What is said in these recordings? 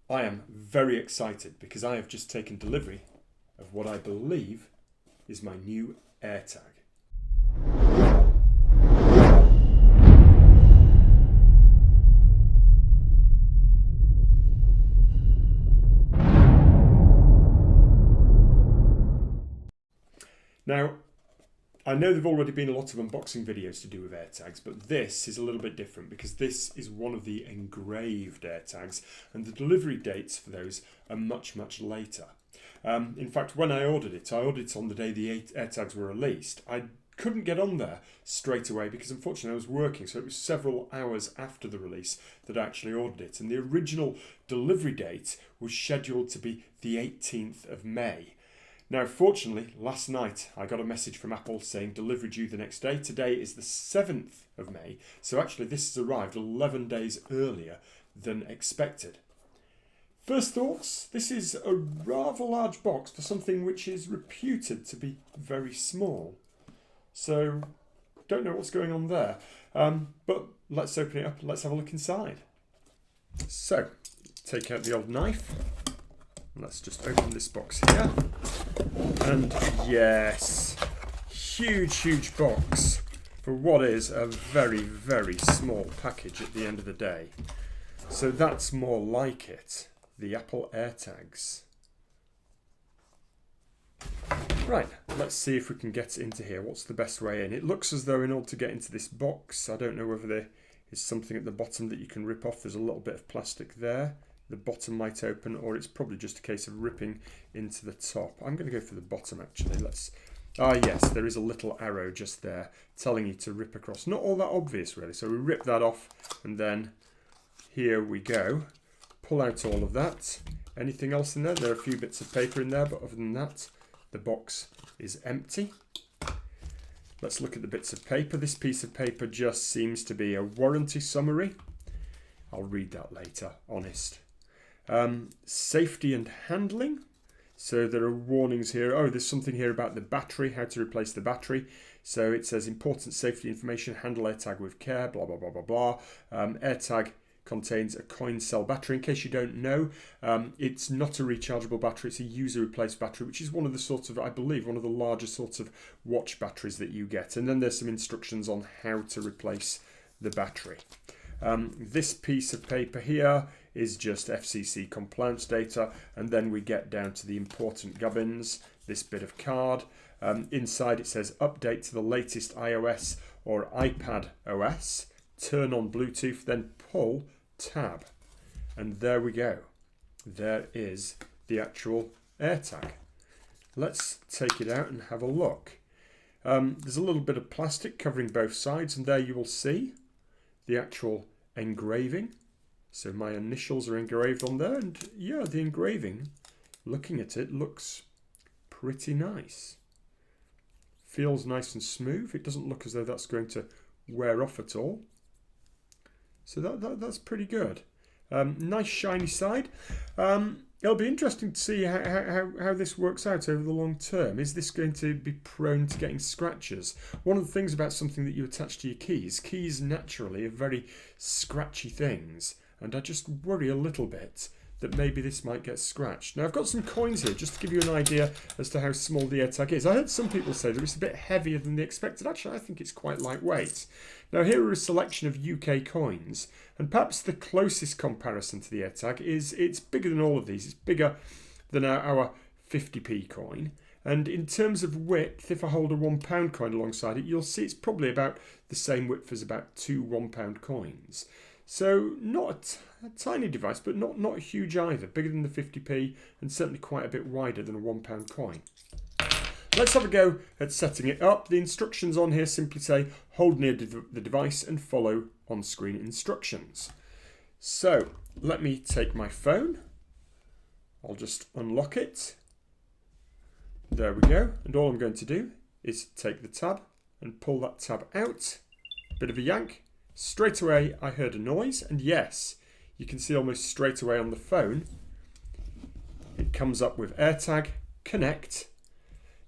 I am very excited because I have just taken delivery of what I believe is my new Airtag. Now, I know there have already been a lot of unboxing videos to do with Airtags, but this is a little bit different because this is one of the engraved Airtags, and the delivery dates for those are much, much later. In fact, when I ordered it on the day the Airtags were released. I couldn't get on there straight away because unfortunately I was working, so it was several hours after the release that I actually ordered it. And the original delivery date was scheduled to be the 18th of May. Now, fortunately, last night I got a message from Apple saying delivery due the next day. Today is the 7th of May, so actually this has arrived 11 days earlier than expected. First thoughts, this is a rather large box for something which is reputed to be very small. So, don't know what's going on there. But let's open it up and let's have a look inside. So, take out the old knife. Let's just open this box here. And yes, huge box for what is a very, very small package at the end of the day. So that's more like it, the Apple Airtags. Right, let's see if we can get into here. What's the best way in? It looks as though in order to get into this box, I don't know whether there is something at the bottom that you can rip off. There's a little bit of plastic there. The bottom might open, or it's probably just a case of ripping into the top. I'm going to go for the bottom actually. Yes, there is a little arrow just there telling you to rip across. Not all that obvious really. So we rip that off and then here we go. Pull out all of that. Anything else in there? There are a few bits of paper in there, but other than that, the box is empty. Let's look at the bits of paper. This piece of paper just seems to be a warranty summary. I'll read that later, honest. Safety and handling. So there are warnings here. Oh, there's something here about the battery, how to replace the battery. So it says important safety information, handle Airtag with care, blah, blah, blah, blah, blah. Airtag contains a coin cell battery. In case you don't know, it's not a rechargeable battery, it's a user replaced battery, which is one of the sorts of, I believe, one of the larger sorts of watch batteries that you get. And then there's some instructions on how to replace the battery. This piece of paper here is just FCC compliance data, and then we get down to the important gubbins, this bit of card. Inside it says update to the latest iOS or iPad OS, turn on Bluetooth, then pull tab. And there we go. There is the actual Airtag. Let's take it out and have a look. There's a little bit of plastic covering both sides, and there you will see the actual engraving. So my initials are engraved on there, and yeah, the engraving, looking at it, looks pretty nice. Feels nice and smooth. It doesn't look as though that's going to wear off at all. So that's pretty good. Nice shiny side. It'll be interesting to see how this works out over the long term. Is this going to be prone to getting scratches? One of the things about something that you attach to your keys naturally are very scratchy things. And I just worry a little bit that maybe this might get scratched. Now I've got some coins here just to give you an idea as to how small the Airtag is. I heard some people say that it's a bit heavier than they expected. Actually, I think it's quite lightweight. Now here are a selection of UK coins, and perhaps the closest comparison to the Airtag is it's bigger than all of these. It's bigger than our 50p coin. And in terms of width, if I hold a £1 coin alongside it, you'll see it's probably about the same width as about two £1 coins. So not a tiny device, but not huge either. Bigger than the 50p and certainly quite a bit wider than a £1 coin. Let's have a go at setting it up. The instructions on here simply say hold near the device and follow on-screen instructions. So let me take my phone. I'll just unlock it. There we go. And all I'm going to do is take the tab and pull that tab out. Bit of a yank. Straight away I heard a noise, and yes, you can see almost straight away on the phone it comes up with Airtag Connect.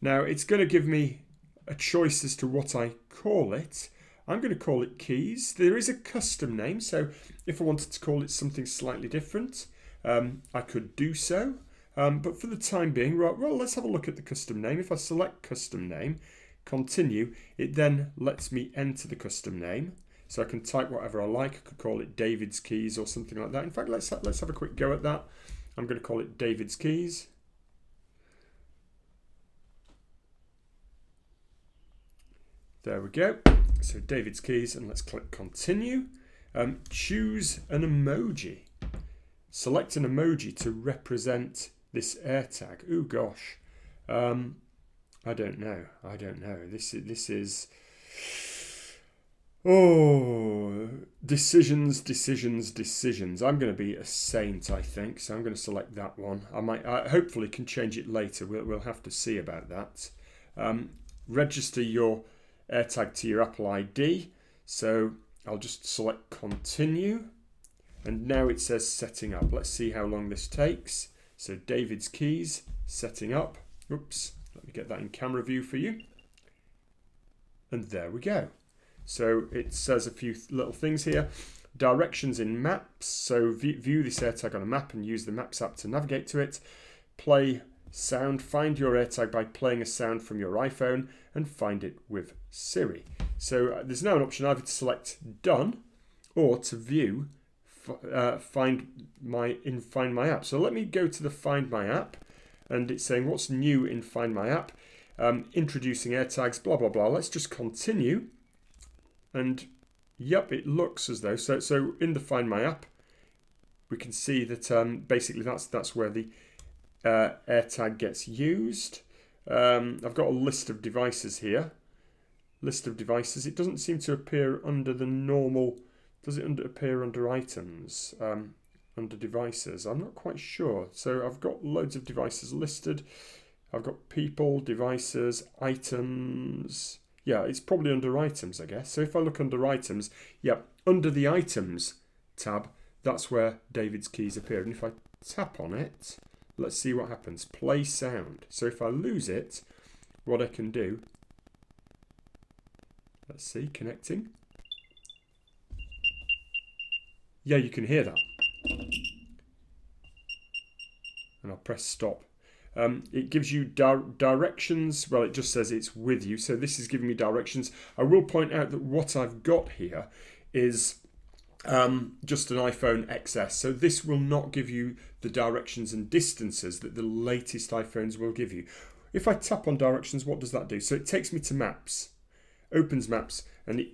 Now it's going to give me a choice as to what I call it. I'm going to call it keys. There is a custom name, so if I wanted to call it something slightly different, I could do so. But for the time being, right, well, let's have a look at the custom name. If I select custom name, continue, it then lets me enter the custom name. So I can type whatever I like. I could call it David's Keys or something like that. In fact, let's have a quick go at that. I'm going to call it David's Keys. There we go. So David's Keys, and let's click continue. Choose an emoji. Select an emoji to represent this Airtag. Oh gosh, I don't know. This is decisions. I'm going to be a saint, I think. So I'm going to select that one. I hopefully can change it later. We'll have to see about that. Register your Airtag to your Apple ID. So I'll just select continue. And now it says setting up. Let's see how long this takes. So David's Keys, setting up. Oops, let me get that in camera view for you. And there we go. So it says a few little things here. Directions in maps. So view this Airtag on a map and use the Maps app to navigate to it. Play sound. Find your Airtag by playing a sound from your iPhone and find it with Siri. So there's now an option either to select done or to view Find My App. So let me go to the Find My App, and it's saying what's new in Find My App. Introducing Airtags, blah blah blah. Let's just continue, and yep, it looks as though so in the Find My App we can see that basically that's where the Airtag gets used. I've got a list of devices here. It doesn't seem to appear under the normal. Does it appear under items, under devices? I'm not quite sure. So I've got loads of devices listed. I've got people, devices, items. Yeah, it's probably under items, I guess. So if I look under items, yeah, under the items tab, that's where David's Keys appear. And if I tap on it, let's see what happens. Play sound. So if I lose it, what I can do, let's see, connecting. Yeah, you can hear that. And I'll press stop. It gives you directions. Well, it just says it's with you. So this is giving me directions. I will point out that what I've got here is just an iPhone XS. So this will not give you the directions and distances that the latest iPhones will give you. If I tap on directions, what does that do? So it takes me to Maps, opens Maps, and it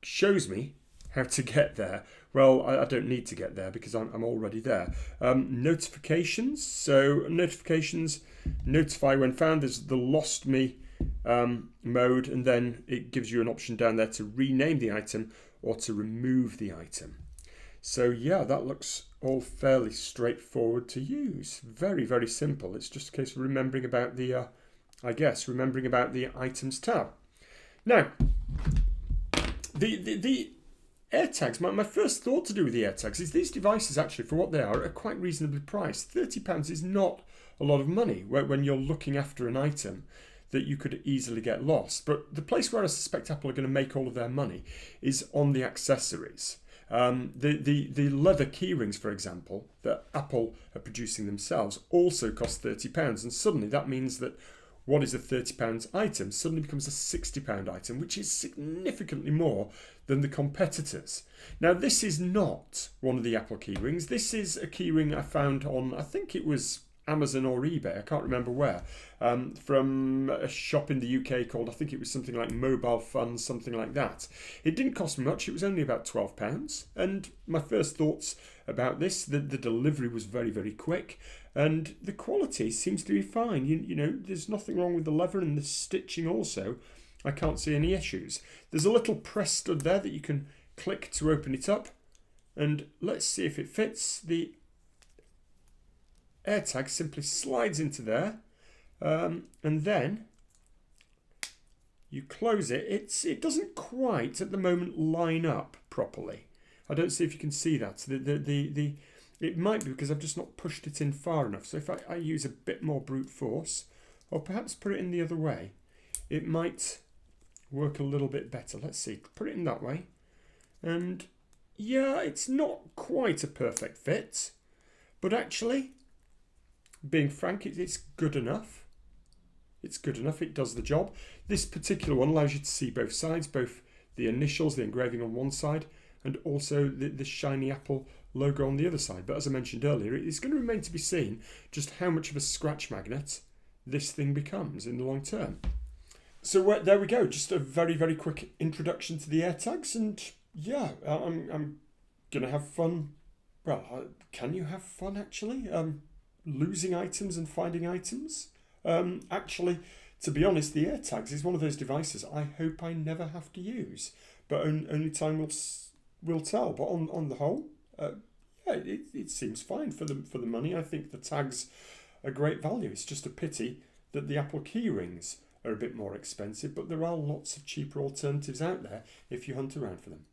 shows me how to get there. Well, I don't need to get there because I'm already there. Notifications. So notifications, notify when found. There's the lost me mode, and then it gives you an option down there to rename the item or to remove the item. So yeah, that looks all fairly straightforward to use. Very, very simple. It's just a case of remembering about the, remembering about the items tab. Now, the Airtags, my first thought to do with the Airtags is these devices actually, for what they are quite reasonably priced. £30 is not a lot of money when you're looking after an item that you could easily get lost. But the place where I suspect Apple are going to make all of their money is on the accessories. The leather keyrings, for example, that Apple are producing themselves also cost £30, and suddenly that means that what is a £30 item suddenly becomes a £60 item, which is significantly more than the competitors. Now, this is not one of the Apple keyrings. This is a keyring I found on, I think it was Amazon or eBay, I can't remember where, from a shop in the UK called, I think it was something like Mobile Fun, something like that. It didn't cost me much, it was only about £12. And my first thoughts about this, the delivery was very, very quick. And the quality seems to be fine. You know, there's nothing wrong with the leather, and the stitching also. I can't see any issues. There's a little press stud there that you can click to open it up. And let's see if it fits. The Airtag simply slides into there. And then you close it. It doesn't quite, at the moment, line up properly. I don't see if you can see that. It might be because I've just not pushed it in far enough. So if I use a bit more brute force, or perhaps put it in the other way, it might work a little bit better. Let's see, put it in that way. And yeah, it's not quite a perfect fit, But actually, being frank, it's good enough. It's good enough, it does the job. This particular one allows you to see both sides, both the initials, the engraving on one side, and also the shiny Apple logo on the other side. But as I mentioned earlier, it's going to remain to be seen just how much of a scratch magnet this thing becomes in the long term. So there we go, just a very, very quick introduction to the Airtags, and yeah, I'm going to have fun. Well, can you have fun actually? Losing items and finding items? Actually, to be honest, the Airtags is one of those devices I hope I never have to use, but only time will tell. But on the whole, yeah, it seems fine for the money. I think the tags are great value. It's just a pity that the Apple keyrings are a bit more expensive, but there are lots of cheaper alternatives out there if you hunt around for them.